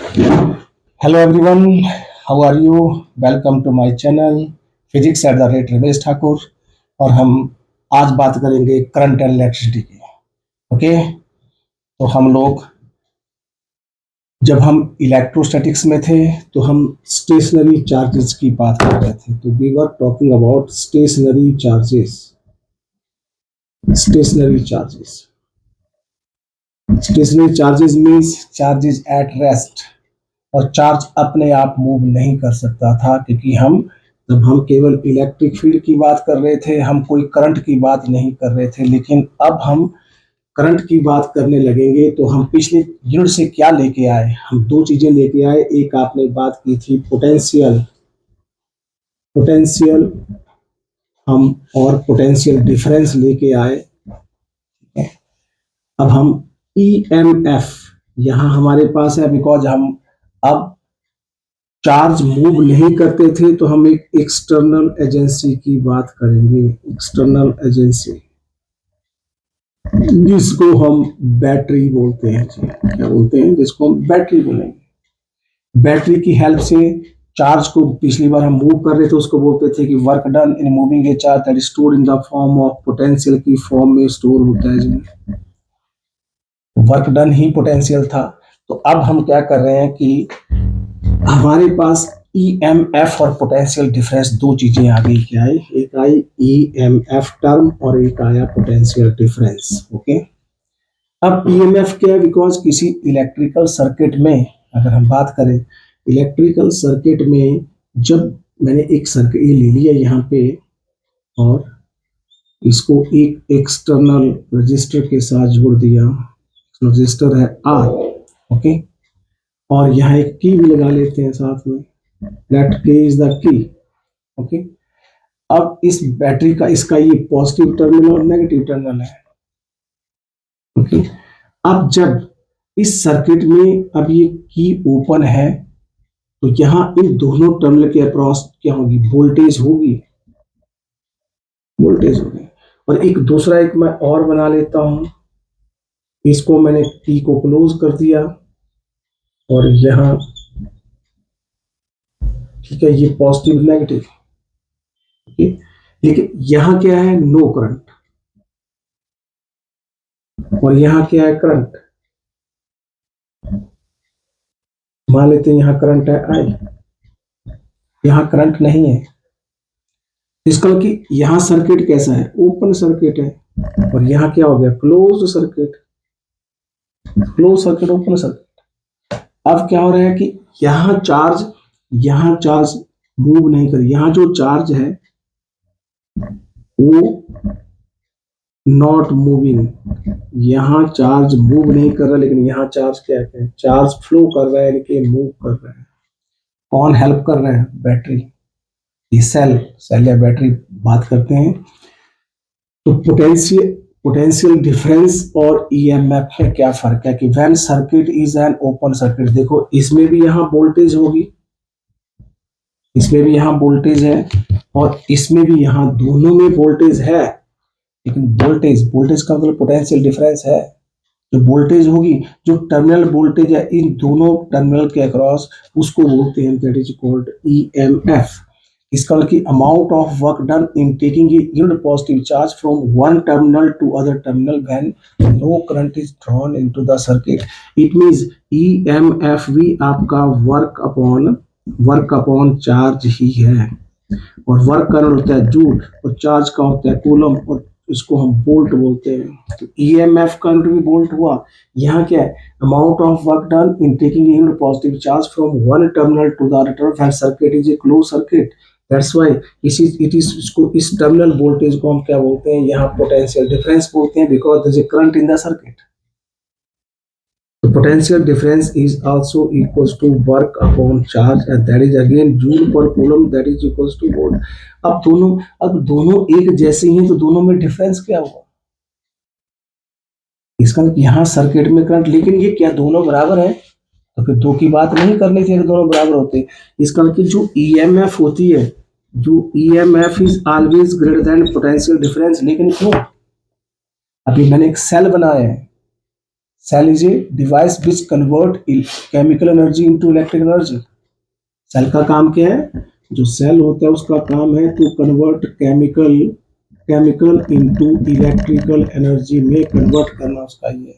Hello everyone, how are you? Welcome to my channel physics at the rate Ramesh Thakur. और हम आज बात करेंगे करंट एंड इलेक्ट्रिसिटी की। ओके, तो हम लोग जब हम इलेक्ट्रोस्टैटिक्स में थे तो हम स्टेशनरी चार्जेस की बात कर रहे थे। तो we were talking about stationary charges. Stationary charges stationary charges means charges at rest. और चार्ज अपने आप मूव नहीं कर सकता था, क्योंकि हम केवल इलेक्ट्रिक फील्ड की बात कर रहे थे, हम कोई करंट की बात नहीं कर रहे थे। लेकिन अब हम करंट की बात करने लगेंगे। तो हम पिछले यूनिट से क्या लेके आए? हम दो चीजें लेके आए। एक आपने बात की थी पोटेंशियल पोटेंशियल हम और पोटेंशियल डिफरेंस लेके आए। अब हम ईएमएफ यहाँ हमारे पास है, बिकॉज हम अब चार्ज मूव नहीं करते थे। तो हम एक एक्सटर्नल एजेंसी की बात करेंगे। एक्सटर्नल एजेंसी जिसको हम बैटरी बोलते हैं। जी, क्या बोलते हैं? जिसको हम बैटरी बोलेंगे। बैटरी की हेल्प से चार्ज को पिछली बार हम मूव कर रहे थे, उसको बोलते थे कि work done in moving A charge that is stored in the form of potential की फॉर्म में स्टोर होता है। जी, वर्क डन ही पोटेंशियल था। तो अब हम क्या कर रहे हैं कि हमारे पास ईएमएफ और पोटेंशियल डिफरेंस दो चीजें आ गई। क्या आई? एक आई ईएमएफ टर्म और एक आया पोटेंशियल डिफरेंस। ओके, अब ईएमएफ क्या है? बिकॉज किसी इलेक्ट्रिकल सर्किट में अगर हम बात करें, इलेक्ट्रिकल सर्किट में जब मैंने एक सर्किट ये ले लिया यहाँ पे और इसको एक एक्सटर्नल रजिस्टर के साथ जोड़ दिया। रजिस्टर है आर। ओके, और यहाँ एक की भी लगा लेते हैं साथ में। लेट के इज द की। ओके, अब इस बैटरी का इसका ये पॉजिटिव टर्मिनल और नेगेटिव टर्मिनल है। ओके, अब जब इस सर्किट में अब ये की ओपन है तो यहाँ इन दोनों टर्मिनल के अक्रॉस क्या होगी? वोल्टेज होगी। वोल्टेज होगी। और एक दूसरा एक मैं और बना लेता हूं। इसको मैंने की को क्लोज कर दिया और यहाँ ठीक है, ये पॉजिटिव नेगेटिव। लेकिन यहाँ क्या है? No current. और यहाँ क्या है? करंट। मान लेते हैं यहाँ करंट है आई, यहाँ करंट नहीं है। इसका कि यहाँ सर्किट कैसा है? ओपन सर्किट है। और यहाँ क्या हो गया? Close circuit. Close circuit, open circuit. अब क्या हो रहा है कि यहाँ चार्ज मूव नहीं कर। यहाँ जो चार्ज है वो नॉट मूविंग। यहाँ चार्ज मूव नहीं कर रहा, लेकिन यहाँ चार्ज क्या है? चार्ज फ्लो कर रहा है, लेकिन मूव कर रहा है। कौन हेल्प कर रहा है? बैटरी। ये सेल या बैटरी बात करते हैं। तो पोटेंशियल डिफरेंस और ईएमएफ में क्या फर्क है कि when circuit is an open circuit, देखो इसमें भी यहाँ वोल्टेज होगी, इसमें भी यहाँ वोल्टेज है और इसमें भी यहाँ, दोनों में वोल्टेज है। लेकिन वोल्टेज का मतलब पोटेंशियल डिफरेंस है। जो वोल्टेज होगी, जो टर्मिनल वोल्टेज है इन दोनों टर्मिनल के अक्रॉस, उसको बोलते हैं दैट इज कॉल्ड ईएमएफ। इसका मतलब amount of work done in taking a unit positive charge from one terminal to other terminal when no current is drawn into the circuit. It means EMF भी आपका work upon charge ही है। और work current होता है joule और charge का होता है कूलम, और इसको हम वोल्ट बोलते हैं। तो ईएमएफ करंट भी वोल्ट हुआ। यहाँ क्या है? Amount of work done in taking unit positive charge from one terminal to the other terminal when circuit is a close circuit. That's why इस टर्मिनल वोल्टेज को हम क्या बोलते हैं? यहाँ पोटेंशियल डिफरेंस बोलते हैं, because there is a current in the circuit. The potential difference is also equals to work upon charge, and that is again joule per coulomb, that is equals to volt. अब दोनों एक जैसे ही हैं, तो दोनों में डिफरेंस क्या हुआ? इसका मतलब यहाँ सर्किट में करंट, लेकिन ये क्या दोनों बराबर है? तो फिर दो की बात नहीं करनी थी, दोनों बराबर होते। इसका मतलब जो ईएमएफ होती है, जो EMF is always greater than potential difference. लेकिन क्यों? अभी मैंने एक सेल बनाया है, cell is a device which convert chemical energy into electric energy. Cell का काम क्या है? जो सेल होता है उसका काम है to convert chemical into electrical energy में कन्वर्ट करना उसका ये है।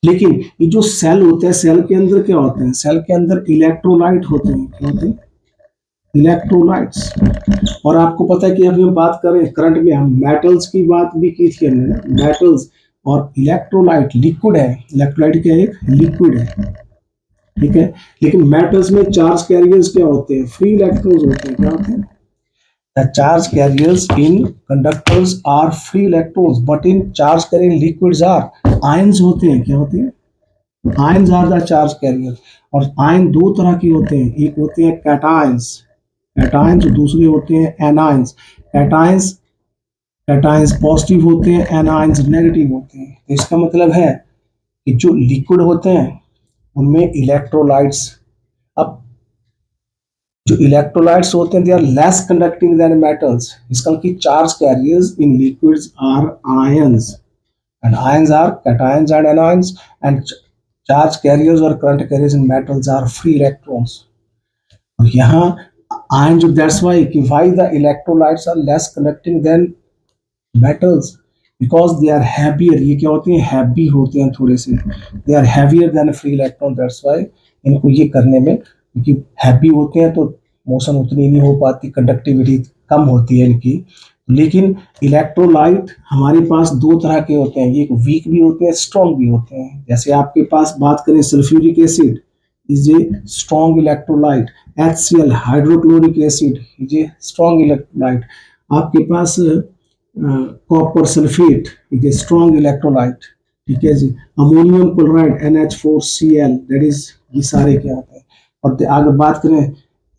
लेकिन ये जो सेल होता है, सेल के अंदर क्या होते हैं? सेल के अंदर इलेक्ट्रोलाइट होते हैं। क्या होते हैं? इलेक्ट्रोलाइट्स। और आपको पता है कि अभी हम बात करें करंट में, हम मेटल्स की बात भी की थी हमने ना, मेटल्स और इलेक्ट्रोलाइट लिक्विड है। इलेक्ट्रोलाइट क्या है? एक लिक्विड है, ठीक है। लेकिन मेटल्स में चार्ज कैरियर्स क्या होते हैं? फ्री इलेक्ट्रॉन्स होते हैं। क्या होते हैं? The charge carriers in conductors are free electrons, but in charge carrying liquids are ions होते हैं। क्या होते हैं? Ions are the charge carrier. और आयन दो तरह के होते हैं, एक होते हैं कैटायंस, कैटायंस, दूसरे होते हैं एनायंस। कैटायंस कैटायंस पॉजिटिव होते हैं, एनायंस नेगेटिव होते हैं। तो इसका मतलब है कि जो लिक्विड होते हैं उनमें इलेक्ट्रोलाइट्स, अब जो इलेक्ट्रोलाइट्स होते हैं they are less conducting than metals. इसका मतलब कि charge carriers in liquids are ions and ions are cations and anions, and charge carriers और current carriers in metals are free electrons. और यहाँ आयन जो, दैट्स व्हाई कि why the electrolytes are less conducting than metals, because they are heavier. ये क्या होते हैं? Heavy होते हैं थोड़े से, they are heavier than free electron. That's why इनको ये करने में, क्योंकि हैवी होते हैं तो मोशन उतनी नहीं हो पाती, कंडक्टिविटी कम होती है इनकी। लेकिन इलेक्ट्रोलाइट हमारे पास दो तरह के होते हैं, एक वीक भी होते हैं, स्ट्रॉन्ग भी होते हैं। जैसे आपके पास बात करें, sulphuric acid is a strong electrolyte, HCl hydrochloric acid is a strong electrolyte. आपके पास copper sulphate is a strong electrolyte, ठीक है जी। Ammonium chloride NH4Cl, that is, ये सारे क्या होते हैं। और आगे बात करें,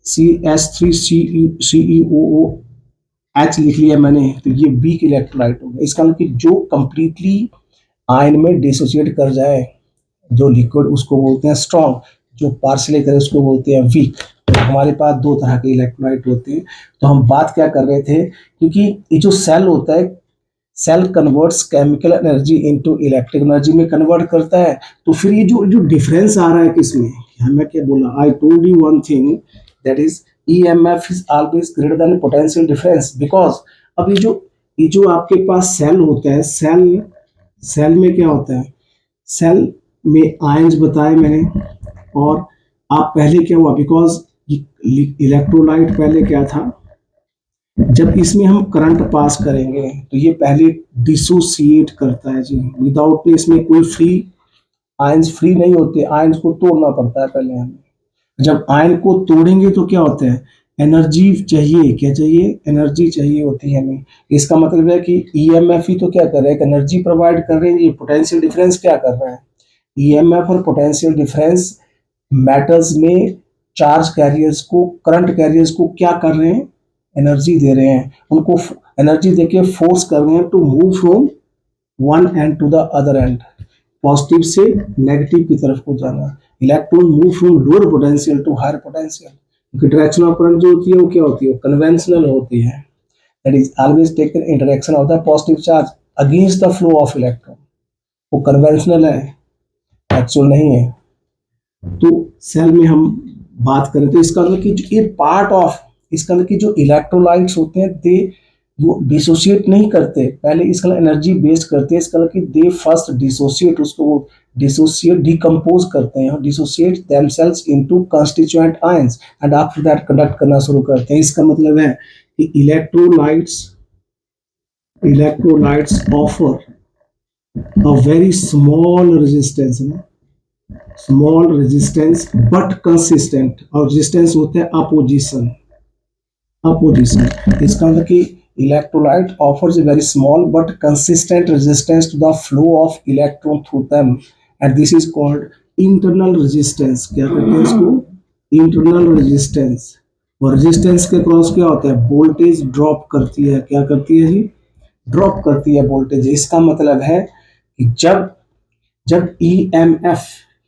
CH3CeOOH लिख लिया मैंने, तो ये वीक इलेक्ट्रोलाइट हो गया। इसका मतलब कि जो कंप्लीटली आयन में डिसोसिएट कर जाए जो लिक्विड, उसको बोलते हैं स्ट्रॉन्ग, जो पार्शियली करे उसको बोलते हैं वीक। तो हमारे पास दो तरह के इलेक्ट्रोलाइट होते हैं। तो हम बात क्या कर रहे थे, क्योंकि ये जो सेल होता है, cell converts chemical energy into electric energy में कन्वर्ट करता है। तो फिर ये जो जो डिफरेंस आ रहा है किसमें, हमें क्या बोला, I told you one thing, that is EMF is always greater than potential difference. Because अब ये जो आपके पास सेल होता है, सेल में क्या होता है? सेल में आयंस बताए मैंने। और आप पहले क्या हुआ, बिकॉज इलेक्ट्रोलाइट पहले क्या था, जब इसमें हम करंट पास करेंगे तो ये पहले डिसोसिएट करता है जी, विदाउट इसमें कोई फ्री आयंस फ्री नहीं होते, आयंस को तोड़ना पड़ता है पहले हमें। जब आयन को तोड़ेंगे तो क्या होता है? एनर्जी चाहिए। क्या चाहिए? एनर्जी चाहिए होती है हमें। इसका मतलब है कि EMF ही तो क्या कर रहा है? एनर्जी प्रोवाइड कर रहे हैं। ये पोटेंशियल डिफरेंस क्या कर रहा है? EMF और पोटेंशियल डिफरेंस मेटल्स में चार्ज कैरियर्स को, करंट कैरियर्स को क्या कर रहे हैं? एनर्जी दे रहे हैं। उनको एनर्जी देके फोर्स कर रहे हैं to move from one end to the other end, positive से नेगेटिव की तरफ को जाना। Electron move from lower potential to higher potential, क्योंकि डायरेक्शन ऑफ करंट जो होती है वो क्या होती है? कन्वेंशनल होती है, that is always taken in direction of the positive charge against the flow of electron. वो कन्वेंशनल है, एक्चुअल नहीं है। तो सेल में हम बात करें तो इसका मतलब कि ये पार्ट ऑफ, इसका मतलब कि जो इलेक्ट्रोलाइट्स होते हैं दे वो डिसोसिएट नहीं करते, पहले इसका एनर्जी बेस्ड करते हैं। इसका मतलब कि दे फर्स्ट डिसोसिएट, उसको वो डिसोसिएट डिकम्पोज करते हैं, dissociate themselves into constituent ions and after that conduct करना शुरू करते हैं। इसका मतलब है कि electrolytes offer a very small resistance, small resistance but consistent. और रेजिस्टेंस होता है अपोजिशन, इसका मतलब कि electrolyte offers a very small but consistent resistance to the flow of electron through them, and this is called internal resistance। क्या कहते हैं इसको? Internal resistance. और रेजिस्टेंस के क्रॉस क्या होता है? वोल्टेज ड्रॉप करती है। क्या करती है जी? ड्रॉप करती है वोल्टेज। इसका मतलब है कि जब EMF,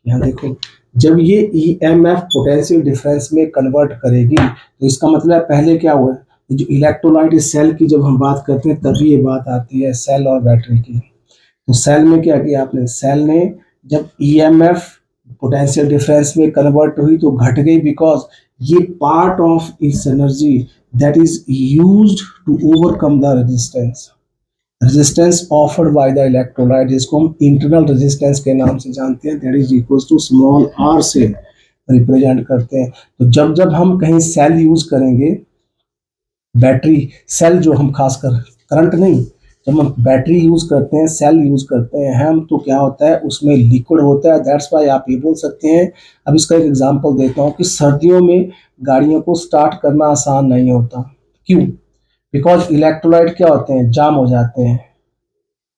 यहाँ देखो, जब ये EMF पोटेंशियल डिफरेंस में कन्वर्ट करेगी, तो इसका मतलब पहले क्या हुआ, जो इलेक्ट्रोलाइट सेल की जब हम बात करते हैं तभी ये बात आती है सेल और बैटरी की। तो सेल में क्या किया आपने? सेल ने जब ईएमएफ पोटेंशियल डिफरेंस में कन्वर्ट हुई तो घट गई, बिकॉज ये part of its energy that is used to overcome the resistance offered by the electrolyte, जिसको हम इंटरनल रेजिस्टेंस के नाम से जानते हैं, that is equal to small R से रिप्रेजेंट करते हैं। तो जब जब हम कहीं सेल यूज करेंगे, बैटरी सेल जो हम खासकर करंट नहीं, जब हम बैटरी यूज करते हैं, सेल यूज करते हैं हम, तो क्या होता है उसमें लिक्विड होता है, दैट्स वाई आप ये बोल सकते हैं। अब इसका एक एग्जांपल देता हूँ कि सर्दियों में गाड़ियों को स्टार्ट करना आसान नहीं होता। क्यों? बिकॉज इलेक्ट्रोलाइट क्या होते हैं, जाम हो जाते हैं।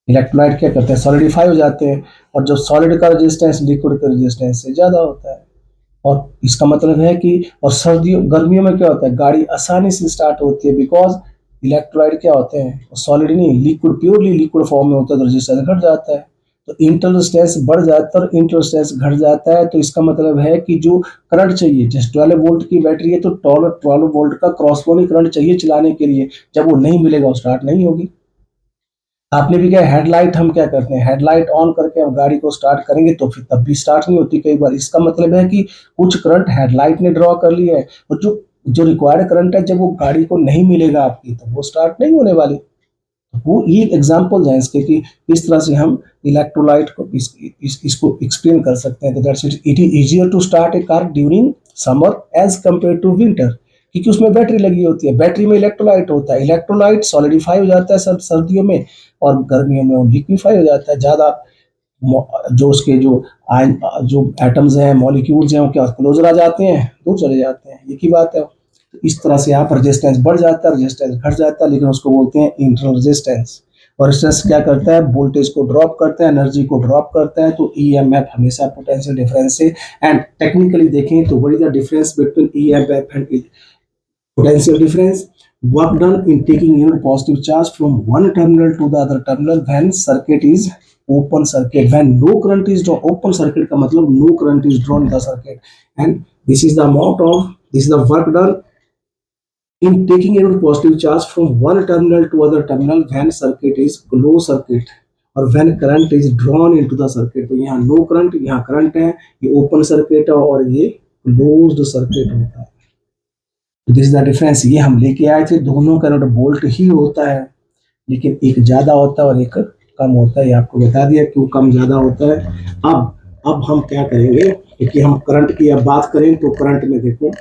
इलेक्ट्रोलाइट क्या करते हैं, सॉलिडिफाई हो जाते हैं, और जब सॉलिड का रेजिस्टेंस लिक्विड के रेजिस्टेंस से ज़्यादा होता है। और इसका मतलब है कि, और सर्दियों गर्मियों में क्या होता है, गाड़ी आसानी से स्टार्ट होती है, बिकॉज इलेक्ट्रोलाइट क्या होते हैं, सॉलिड नहीं, लिक्विड, प्योरली लिक्विड फॉर्म में होता है, तो रेजिस्टेंस घट जाता है। तो इंटर रेजिस्टेंस बढ़ जाता है और इंटर रेजिस्टेंस घट जाता है, तो इसका मतलब है कि जो करंट चाहिए, जैसे 12 वोल्ट की बैटरी है तो 12 वोल्ट का क्रॉसबोनी करंट चाहिए चलाने के लिए, जब वो नहीं मिलेगा वो स्टार्ट नहीं होगी। आपने भी क्या, हेडलाइट हम क्या करते हैं, हेडलाइट ऑन करके हम गाड़ी को स्टार्ट करेंगे तो फिर तब भी स्टार्ट नहीं होती कई बार। इसका मतलब है कि कुछ करंट हेडलाइट ने ड्रॉ कर लिया है, और जो जो रिक्वायर्ड करंट है जब वो गाड़ी को नहीं मिलेगा आपकी, तो वो स्टार्ट नहीं होने वाली। तो वो ये एग्जांपल है इसके कि इस तरह से हम इलेक्ट्रोलाइट को इसको एक्सप्लेन कर सकते हैं। That's it is easier to start a car during summer as compare to winter, क्योंकि उसमें बैटरी लगी होती है, बैटरी में इलेक्ट्रोलाइट होता है, इलेक्ट्रोलाइट सॉलिडिफाई हो जाता है सर्दियों में, और गर्मियों में वो लिक्विफाई हो जाता है। ज़्यादा जो उसके जो आयन, जो एटम्स हैं, मॉलिक्यूल्स हैं, वो क्या क्लोजर आ जाते हैं, दूर चले जाते हैं, ये की बात है। तो इस तरह से यहाँ पर रेजिस्टेंस बढ़ जाता है, रेजिस्टेंस घट जाता है, लेकिन उसको बोलते हैं इंटरनल रेजिस्टेंस। और रेजिस्टेंस क्या करता है, वोल्टेज को ड्रॉप करता है, एनर्जी को ड्रॉप करता है। तो ईएमएफ हमेशा पोटेंशियल डिफरेंस से, एंड टेक्निकली देखें तो what is the difference between EMF and potential difference, work done in taking unit positive charge from one terminal to the other terminal when circuit is open circuit, when no current is drawn, open circuit का मतलब no current is drawn in the circuit, and this is the amount of, this is the work done in taking unit positive charge from one terminal to other terminal when circuit is closed circuit, और when current is drawn into the circuit। तो यहाँ no current, यहाँ current है, ये open circuit है और ये closed circuit होता है। दिस इज द डिफरेंस, ये हम लेके आए थे, दोनों का नोट वोल्ट ही होता है, लेकिन एक ज्यादा होता है और एक कम होता है। ये आपको बता दिया क्यों कम ज्यादा होता है। अब हम क्या करेंगे, क्योंकि हम करंट की अब बात करें तो करंट में देखो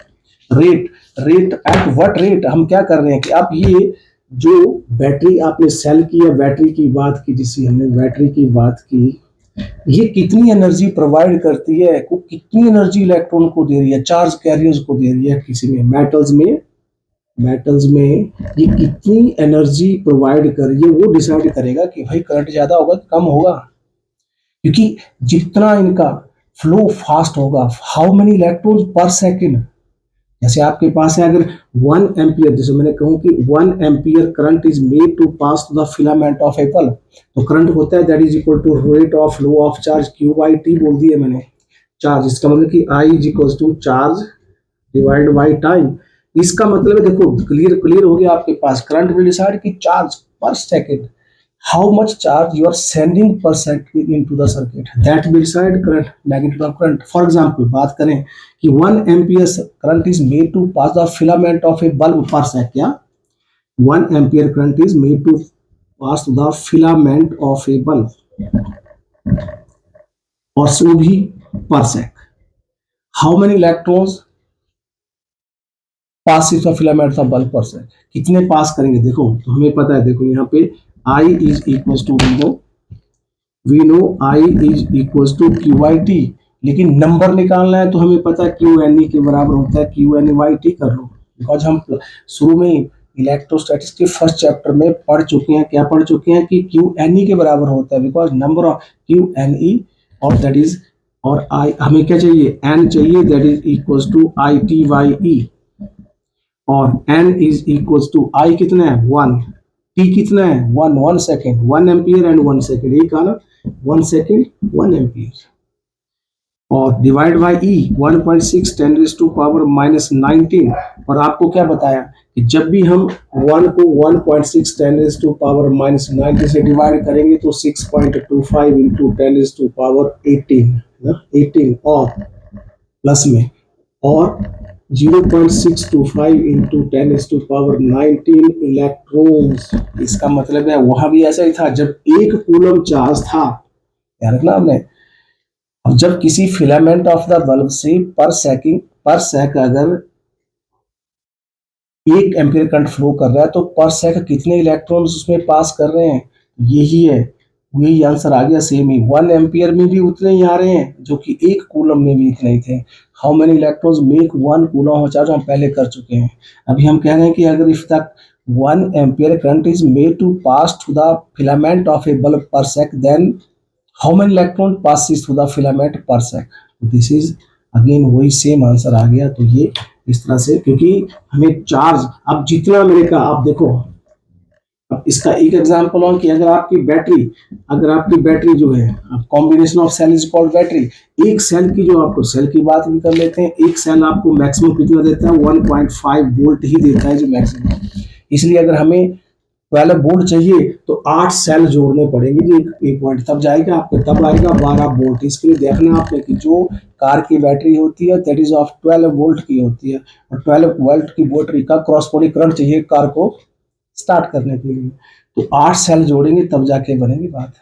rate, rate at what rate, हम क्या कर रहे हैं कि अब ये जो बैटरी आपने सेल की या बैटरी की बात की, जिससे हमने बैटरी की बात की, ये कितनी एनर्जी प्रोवाइड करती है, को कितनी एनर्जी इलेक्ट्रॉन को दे रही है, चार्ज कैरियर्स को दे रही है, किसी में मेटल्स में ये कितनी एनर्जी प्रोवाइड कर रही है, वो डिसाइड करेगा कि भाई करंट ज्यादा होगा कि कम होगा। क्योंकि जितना इनका फ्लो फास्ट होगा, हाउ मेनी इलेक्ट्रॉन्स पर सेकेंड, जैसे आपके पास है अगर 1 एम्पियर, जैसे मैंने कहूँ कि 1 ampere current is made to pass to the filament of a bulb, तो करंट होता है that is equal to rate of flow of charge, q by t बोल दिया मैंने चार्ज। इसका मतलब कि i is equal to charge divide by time. इसका मतलब है देखो क्लियर हो गया आपके पास, करंट विल डिसाइड कि charge per second, how much charge you are sending per second into the circuit, that will decide current, magnitude of current। For example बात करें कि 1 ampere current is made to pass the filament of a bulb per second, क्या 1 ampere current is made to pass the filament of a bulb, और वो भी per sec। how many electrons pass is filament of bulb पर second, कितने पास करेंगे देखो, तो हमें पता है, देखो यहाँ पे I is equal to we know I is equal to q by t, लेकिन नंबर निकालना है तो हमें पता है क्यू एन ई के बराबर होता है q n e by t कर लो, बिकॉज हम शुरू में इलेक्ट्रोस्टैटिक्स के फर्स्ट चैप्टर में पढ़ चुके हैं, क्या पढ़ चुके हैं कि क्यू एन ई के बराबर होता है, because number of q n e, और दैट इज, और आई हमें क्या चाहिए, एन चाहिए, that is equal to i t by e, और n is equal to i कितना है 1, t कितना है 1 सेकेंड, 1 एम्पियर एंड 1 सेकेंड, यही कहा ना 1 सेकेंड 1 एम्पियर, और divide by e 1.6 10 to power -19। और आपको क्या बताया कि जब भी हम 1 को 1.6 10⁻⁻⁹ से डिवाइड करेंगे तो 6.25 इंटू 10⁻18 ना, 18 और प्लस में, और 0.625 इंटू 10⁻19 इलेक्ट्रॉन्स। इसका मतलब है वहां भी ऐसा ही था, जब 1 कूलम चार्ज था, ध्यान रखना आपने। अब जब किसी फिलामेंट ऑफ द बल्ब से पर सेक अगर 1 एम्पीयर करंट फ्लो कर रहा है तो पर सेक कितने इलेक्ट्रॉन्स उसमें पास कर रहे हैं, यही है, यही आंसर आ गया सेम ही। 1 एम्पीयर में भी उतने ही आ रहे हैं जो कि 1 कूलम में भी इतने ही थे। How many electrons make 1 coulomb of charge, हम पहले कर चुके हैं। अभी हम कह रहे हैं कि अगर if the 1 ampere current is made to pass through the filament of a bulb per sec, then how many electron passes through the filament per sec. This is again वही सेम आंसर आ गया। तो ये इस तरह से, क्योंकि हमें चार्ज, अब जितना मेरे का, आप देखो, अब इसका एक एग्जांपल हो कि अगर आपकी बैटरी जो है, combination of cell is called battery. एक सेल की, जो आपको सेल की बात भी कर लेते हैं, एक सेल आपको मैक्सिमम कितना देता है, 1.5 वोल्ट ही देता है जो मैक्सिमम। इसलिए अगर हमें 12 वोल्ट चाहिए तो 8 सेल जोड़ने पड़ेंगे जी, एक वोल्ट तब जाएगा आपको, तब आएगा 12 वोल्ट। इसके लिए देखना आपने कि जो कार की बैटरी होती है दैट इज ऑफ 12 वोल्ट की होती है, और 12 वोल्ट की बैटरी का क्रॉसपोलिंग करंट चाहिए कार को स्टार्ट करने के लिए, तो 8 सेल जोड़ेंगे तब जाके बनेगी बात।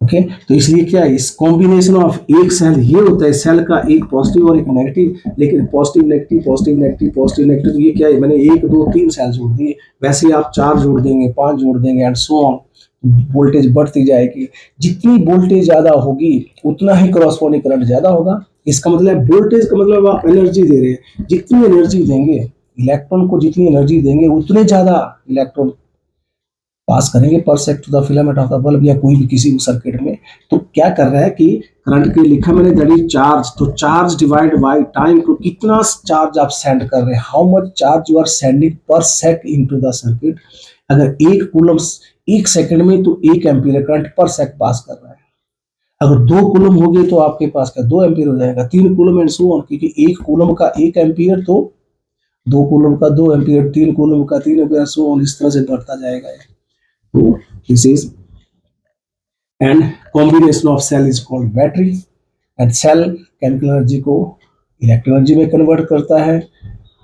ओके, तो इसलिए क्या है, इस कॉम्बिनेशन ऑफ एक सेल, ये होता है सेल का एक पॉजिटिव और एक नेगेटिव, लेकिन positive negative positive negative positive negative, तो ये क्या है, मैंने 1 2 3 सेल जोड़ दिए, वैसे आप 4 जोड़ देंगे, 5 जोड़ देंगे एंड सो ऑन, वोल्टेज बढ़ती जाएगी। जितनी वोल्टेज ज्यादा होगी उतना ही क्रॉसपोलिंग करंट ज्यादा होगा। इसका मतलब वोल्टेज का मतलब आप एनर्जी दे रहे हैं, जितनी एनर्जी देंगे इलेक्ट्रॉन को, जितनी एनर्जी देंगे उतने ज्यादा इलेक्ट्रॉन पास करेंगे per sec to the filament of the bulb, या कोई भी किसी भी सर्किट में। तो क्या कर रहा है कि करंट के लिखा मैंने दैट इज चार्ज, तो चार्ज डिवाइड बाय टाइम, को कितना चार्ज आप सेंड कर रहे हैं, how much charge you are sending per sec into the circuit. अगर 1 कूलम 1 सेकंड में, तो 1 एम्पीयर करंट पर सेक पास कर रहा है। अगर 2 कूलम हो गए तो आपके पास क्या 2 एम्पीयर हो जाएगा, 3 कूलम एंड सो ऑन, क्योंकि 1 कूलम का 1 एम्पीयर, तो 2 कूलम का 2 एम्पीयर, 3 कूलम का 3 एम्पीयर, सो ऑन, इस तरह से बढ़ता जाएगा। So this is, and combination of cell is called battery, and cell chemical energy को इलेक्ट्रिकल एनर्जी में कन्वर्ट करता है।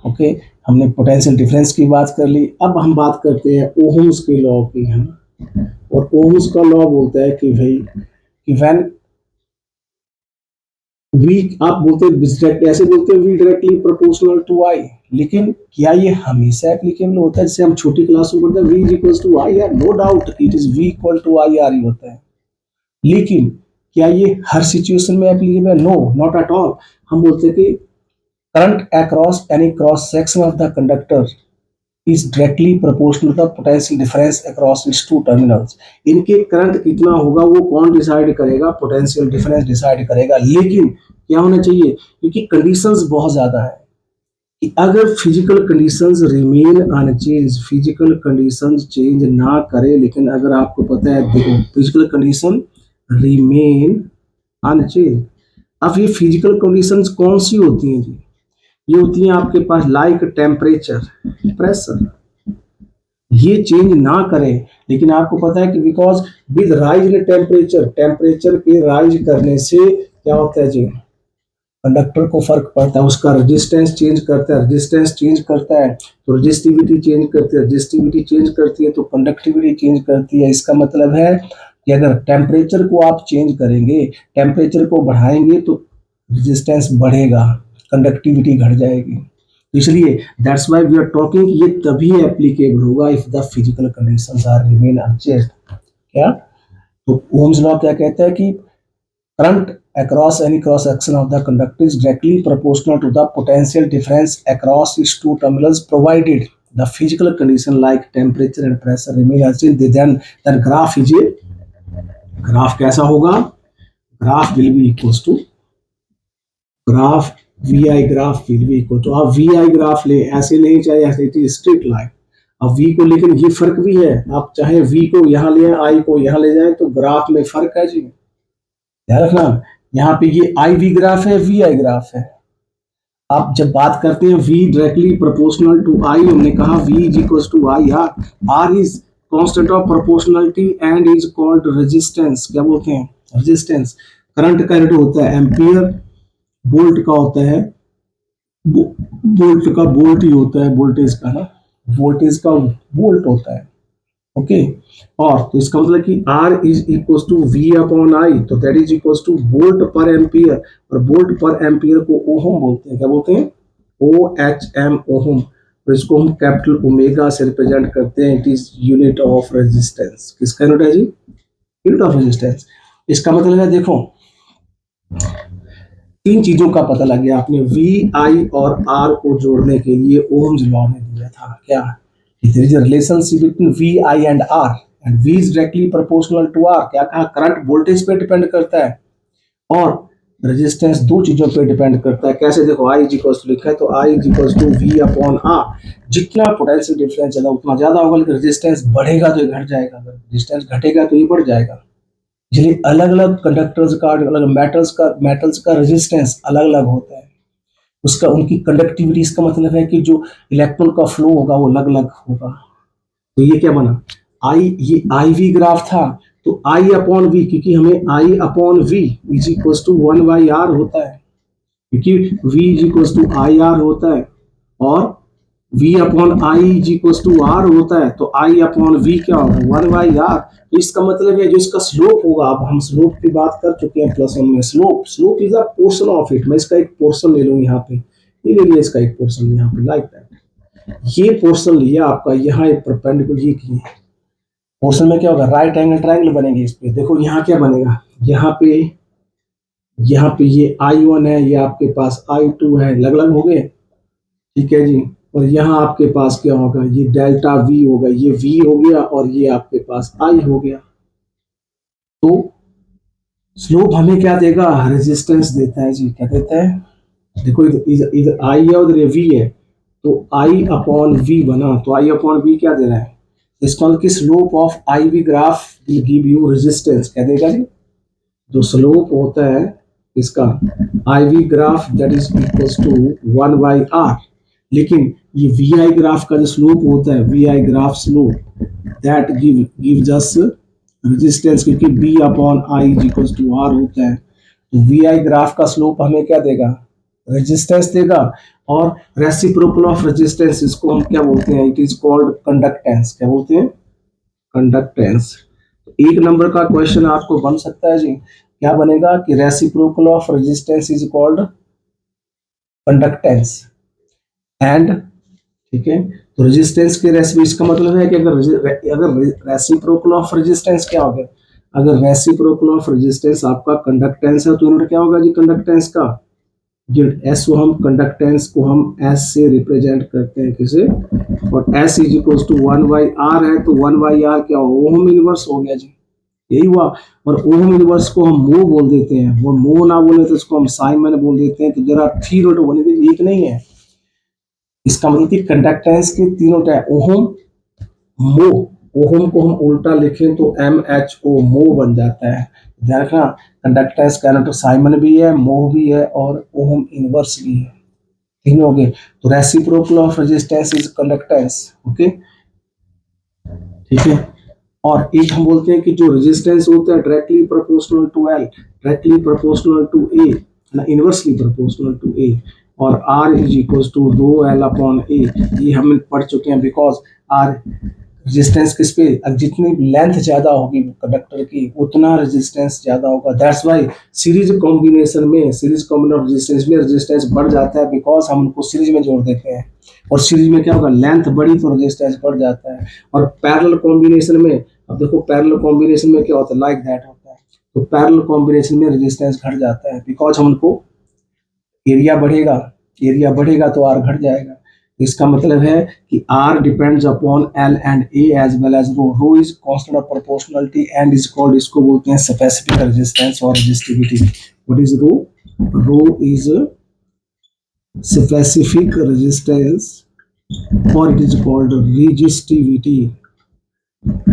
ओके, हमने पोटेंशियल डिफरेंस की बात कर ली। अब हम बात करते हैं ओहम्स के लॉ की, है ना। और ओहम्स का लॉ बोलता है कि भाई, कि व्हेन वी, आप बोलते हैं ऐसे बोलते हैं वी डायरेक्टली प्रोपोर्शनल टू आई, लेकिन क्या ये हमेशा एप्लीकेबल होता है? जैसे हम छोटी क्लास में पढ़ते हैं v is equal to i r, no doubt it is v equal to i r ही होता है, लेकिन क्या ये हर सिचुएशन में एप्लीकेबल है? No, not at all. हम बोलते हैं कि current across any cross section of the conductor is directly proportional to the potential difference across its two terminals। इनके करंट कितना होगा वो कौन डिसाइड करेगा? पोटेंशियल डिफरेंस डिसाइड करेगा। लेकिन क्या होना चाहिए, क्योंकि कंडीशंस बहुत ज्यादा है, कि अगर physical conditions remain unchange, physical conditions change ना करे, लेकिन अगर आपको पता है, देखो फिजिकल कंडीशन रिमेन अनचेंज, अब ये फिजिकल कंडीशंस कौन सी होती हैं जी? ये होती है आपके पास लाइक टेम्परेचर, प्रेशर, ये चेंज ना करें, लेकिन आपको पता है कि because with rise in temperature, temperature के राइज करने से क्या होता है जी, कंडक्टर को फर्क पड़ता है, उसका रेजिस्टेंस चेंज करता है, रेजिस्टेंस चेंज करता है तो रेजिस्टिविटी चेंज करती है, रेजिस्टिविटी चेंज करती है तो कंडक्टिविटी चेंज करती है। इसका मतलब है कि अगर टेम्परेचर को आप चेंज करेंगे, टेम्परेचर को बढ़ाएंगे तो रेजिस्टेंस बढ़ेगा, कंडक्टिविटी घट जाएगी। इसलिए that's why we are talking, ये तभी एप्लीकेबल होगा if the physical conditions are remain unchanged. क्या? तो ओम्स लॉ क्या कहता है कि current across any cross section of the conductor is directly proportional to the potential difference across its two terminals provided the physical condition like temperature and pressure remain unchanged। then graph is a graph कैसा होगा? graph will be equals to graph VI graph will be equal to, आप VI graph ले, ऐसे नहीं चाहिए ऐसे, it is straight line. अब V को, लेकिन ये फर्क भी है, आप चाहे V को यहाँ ले आए, I को यहाँ ले जाए, तो ग्राफ में फर्क है जी, ध्यान रखना। यहाँ पे ये IV ग्राफ है, VI ग्राफ है। आप जब बात करते हैं V directly proportional to I, हमने कहा V is equal to I R is constant of proportionality and is called resistance. क्या बोलते हैं? रेजिस्टेंस। करंट का यूनिट होता है एम्पियर, वोल्ट का होता है वोल्ट का वोल्ट ही होता है, वोल्टेज का ना, वोल्टेज का वोल्ट होता है। ओके और तो इसका मतलब कि R is equal to V upon I, तो that is equal to volt per ampere, और वोल्ट पर एम्पियर को ओहम बोलते हैं। क्या बोलते हैं? OHM, ohm. तो इसको हम कैपिटल ओमेगा से रिप्रेजेंट करते हैं। It is unit of resistance. किसका यूनिट है जी? Unit of resistance. इसका मतलब है, देखो तीन चीजों का पता लग गया आपने। V, I और R को जोड़ने के लिए ओम्स लॉ ने दिया था क्या? There is a relationship between V, I and R and V is directly proportional to R। क्या कहा? करंट वोल्टेज पे डिपेंड करता है और रेजिस्टेंस दो चीजों पे डिपेंड करता है। कैसे? देखो I इज इक्वल टू लिखा है, तो I is equal to V upon R। जितना पोटेंशियल डिफरेंस ज्यादा उतना ज्यादा होगा, लेकिन रेजिस्टेंस बढ़ेगा तो ये घट जाएगा, अगर रेजिस्टेंस घटेगा तो ये बढ़ जाएगा। इसलिए अलग अलग कंडक्टर्स का, अलग मेटल्स का रेजिस्टेंस अलग अलग होता है। उसका उनकी कंडक्टिविटी, इसका मतलब है कि जो इलेक्ट्रॉन का फ्लो होगा वो अलग अलग होगा। तो ये क्या बना? ये आई वी ग्राफ था, तो आई अपॉन वी, क्योंकि हमें i upon v is equal to 1/r होता है, क्योंकि v is equal to i r होता है और v upon I is equal to r होता है, तो i अपॉन v क्या होगा? 1/r। तो इसका मतलब है जो इसका स्लोप होगा, अब हम स्लोप की बात कर चुके हैं प्लस वन में। Slope is a portion of it. मैं इसका एक पोर्शन ले लूँ यहाँ पे, ये ले लिया इसका एक पोर्शन यहाँ पे, लाइक दैट। ये पोर्शन लिया आपका, यहाँ एक परपेंडिकुलर ये किए पोर्शन में क्या होगा? राइट एंगल ट्रायंगल बनेंगे इस पे। देखो यहाँ क्या बनेगा? यहाँ पे ये I1 है, ये आपके पास I2 है, अलग अलग हो गए, ठीक है जी। और यहाँ आपके पास क्या होगा? ये डेल्टा V होगा, ये V हो गया और ये आपके पास I हो गया। तो स्लोप हमें क्या देगा? रेजिस्टेंस देता है जी। क्या देता है? देखो इधर I है, उधर ये V है, तो I अपॉन V बना, तो I अपॉन V क्या दे रहा है? इसका मतलब कि slope of I we graph will give you resistance. क्या देगा जी? जो स्लोप होता है इसका i we graph, that is equal to 1/r। लेकिन ये वी आई ग्राफ का जो स्लोप होता है, V I graph slope, that give just resistance, क्योंकि b upon I is equal to r होता है। तो वी आई ग्राफ का स्लोप हमें क्या देगा? रेजिस्टेंस देगा। और रेसिप्रोकल ऑफ रेजिस्टेंस, इसको हम क्या बोलते हैं? It is called conductance. क्या बोलते हैं? कंडक्टेंस। एक नंबर का क्वेश्चन आपको बन सकता है जी। क्या बनेगा? कि reciprocal of resistance is called conductance and, ठीक है। तो रेजिस्टेंस के रेसिप्रोकल, इसका मतलब है कि अगर रेसिप्रोकल ऑफ रेजिस्टेंस क्या होगा? अगर रेसिप्रोकल ऑफ रेजिस्टेंस आपका कंडक्टेंस है, तो यूनिट क्या होगा जी कंडक्टेंस का? एस को हम कंडक्टेंस को हम एस से रिप्रेजेंट करते हैं, किसे? और S is equal to 1/r है, तो 1/r क्या होगा? ओम इनवर्स हो गया जी, यही हुआ। और ओम इनवर्स को हम मो बोल देते हैं, वो मो ना बोले तो उसको हम साइमन बोल देते हैं। तो जरा थ्री रूट बने, एक नहीं है। इसका मतलब कि कंडक्टेंस के तीनों टाइप, ओहम, मो। ओहम को हम उल्टा लिखें तो MHO, मो बन जाता है। ध्यान रखना, कंडक्टेंस का तो साइमन भी है, मो भी है और ओहम इनवर्स भी है, तीनों हो गए। तो reciprocal of resistance is conductance. Okay, ठीक है। और एक हम बोलते हैं कि जो रेजिस्टेंस होता है directly proportional to l, directly proportional to a, ना इनवर्सली प्रोपोर्शनल टू ए। और R is equal to 2L upon a, ये हम पढ़ चुके हैं। बिकॉज R रेजिस्टेंस किस पे? अब जितनी लेंथ ज्यादा होगी कंडक्टर की, उतना रेजिस्टेंस ज्यादा होगा। दैट्स वाई सीरीज कॉम्बिनेशन में, सीरीज कॉम्बिनेशन रेजिस्टेंस में रेजिस्टेंस बढ़ जाता है, बिकॉज हम उनको सीरीज में जोड़ देते हैं। और सीरीज में क्या होगा? लेंथ बढ़ी तो रेजिस्टेंस बढ़ जाता है। और पैरेलल कॉम्बिनेशन में, अब देखो पैरेलल कॉम्बिनेशन में क्या होता है? लाइक दैट होता है। तो पैरेलल कॉम्बिनेशन में रेजिस्टेंस घट जाता है, बिकॉज हम उनको एरिया बढ़ेगा तो R घट जाएगा। इसका मतलब है कि R depends upon L and A as well as rho. Rho is constant of proportionality and is called, इसको बोलते हैं स्पेसिफिक रेजिस्टेंस और resistivity. What is rho? Rho is specific resistance और it is called resistivity.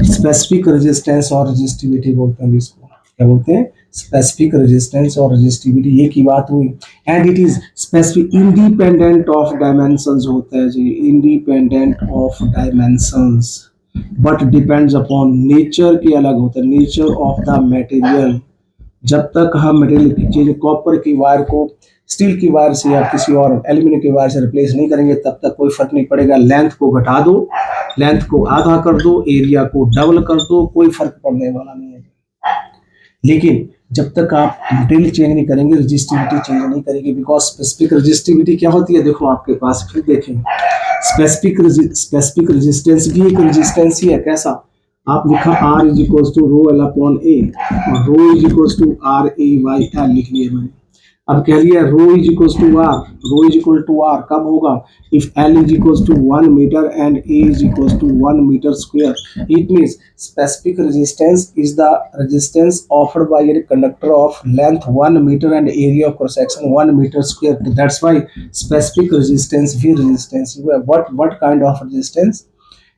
Specific resistance और resistivity बोलते हैं इसको। क्या बोलते हैं? स्पेसिफिक रेजिस्टेंस और रेजिस्टिविटी ये की बात हुई। And it is specific independent of dimensions होता है जी, independent of dimensions, but depends upon nature के अलग होता है, नेचर ऑफ द मटेरियल। जब तक हम मटेरियल की चीज कॉपर की वायर को स्टील की वायर से या किसी और एल्यूमिनियम की वायर से रिप्लेस नहीं करेंगे तब तक कोई फर्क नहीं पड़ेगा। लेंथ को घटा दो, लेंथ को आधा कर दो, एरिया को डबल कर दो, कोई फर्क पड़ने वाला नहीं है। लेकिन जब तक आप मटेरियल चेंज नहीं करेंगे रजिस्टिविटी चेंज नहीं करेगी, बिकॉज स्पेसिफिक रजिस्टिविटी क्या होती है, देखो आपके पास फिर देखें, स्पेसिफिक रेजिस्टेंस भी एक रेजिस्टेंस ही है। कैसा, आप लिखा R is equal to rho L upon A और rho is equal to R A by L लिख लिया मैंने। अब कह लिया rho is equal to R, rho is equal to R कब होगा, if L is equal to 1 metre and A is equal to 1 metre square. It means specific resistance is the resistance offered by a conductor of length 1 metre and area of cross section 1 metre square. That's why specific resistance भी resistance है। What kind of resistance,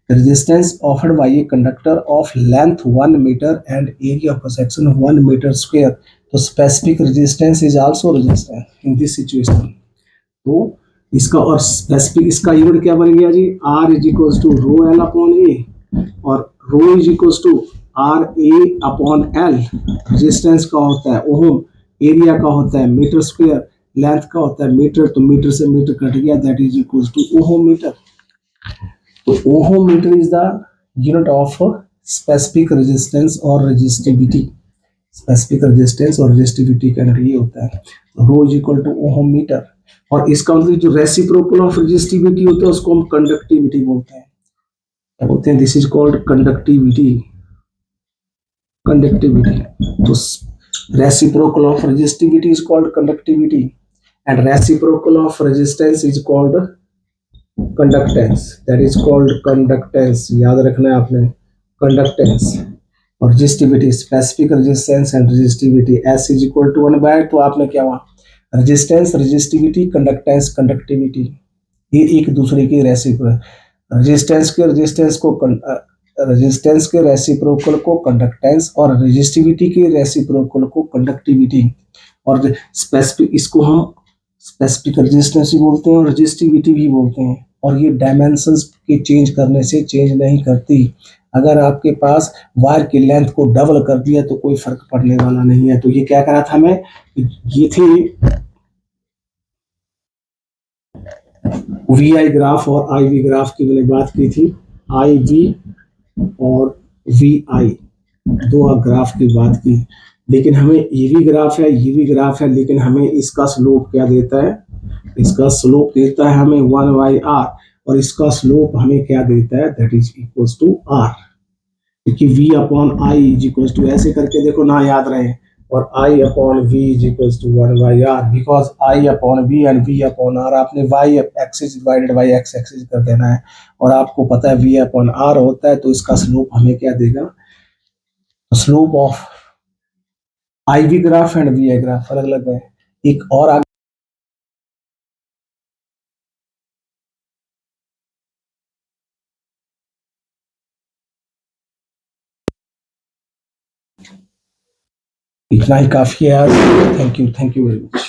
resistance offered by a conductor of length 1 meter and area of a section 1 meter square. तो specific resistance is also resistance in this situation। तो इसका और specific इसका unit क्या बन गया जी, R is equal to rho L upon A और rho is equal to R A upon L. Resistance का होता है ओम, एरिया का होता है मीटर स्क्वायर, लेंथ का होता है मीटर, तो मीटर से मीटर कट गया, that is equal to ohm metre. तो ohm metre is the unit of specific resistance और रेजिस्टिविटी। स्पेसिफिक रेजिस्टेंस और रेजिस्टिविटी का ये होता है rho is equal to ohm metre. और इसका मतलब जो रेसिप्रोकल ऑफ रेजिस्टिविटी होता है उसको हम कंडक्टिविटी बोलते हैं। क्या बोलते हैं, this is called conductivity. Conductivity तो reciprocal of resistivity is called conductivity and reciprocal of resistance is called conductance, that is called conductance. याद रखना है आपने, कंडक्टेंस। और resistivity, specific resistance and resistivity, S is equal to 1/, तो आपने क्या हुआ, रेजिस्टेंस रेजिस्टिविटी कंडक्टेंस कंडक्टिविटी, ये एक दूसरे की रेसिप्रोकल, रेजिस्टेंस के रेसिप्रोकल को कंडक्टेंस और रेजिस्टिविटी के रेसिप्रोकल को कंडक्टिविटी। और स्पेसिफिक इसको हम स्पेसिफिक रेजिस्टेंस भी बोलते हैं और रेजिस्टिविटी भी बोलते हैं। और ये डायमेंशंस के चेंज करने से चेंज नहीं करती। अगर आपके पास वायर की लेंथ को डबल कर दिया तो कोई फर्क पड़ने वाला नहीं है। तो ये क्या करा था मैं, ये थी वी आई ग्राफ और आई वी ग्राफ की मैंने बात की थी। आई वी और वी आई दो ग्राफ की बात की, लेकिन हमें ईवी ग्राफ है, ईवी ग्राफ है, लेकिन हमें इसका स्लोप क्या देता है, इसका स्लोप देता है हमें 1/r और इसका स्लोप हमें क्या देता है, that is equals to r। क्योंकि v upon I is equals to, ऐसे करके देखो ना याद रहे, और i upon v is equals to 1/r, because i upon v and v upon r आपने y axis divided by x axis कर देना है। और आपको पता है v अपॉन r होता है, तो इसका स्लोप हमें क्या देगा, slope of I we graph and V I graph अलग अलग है। एक और आगे इतना ही काफी है आज। Thank you very much.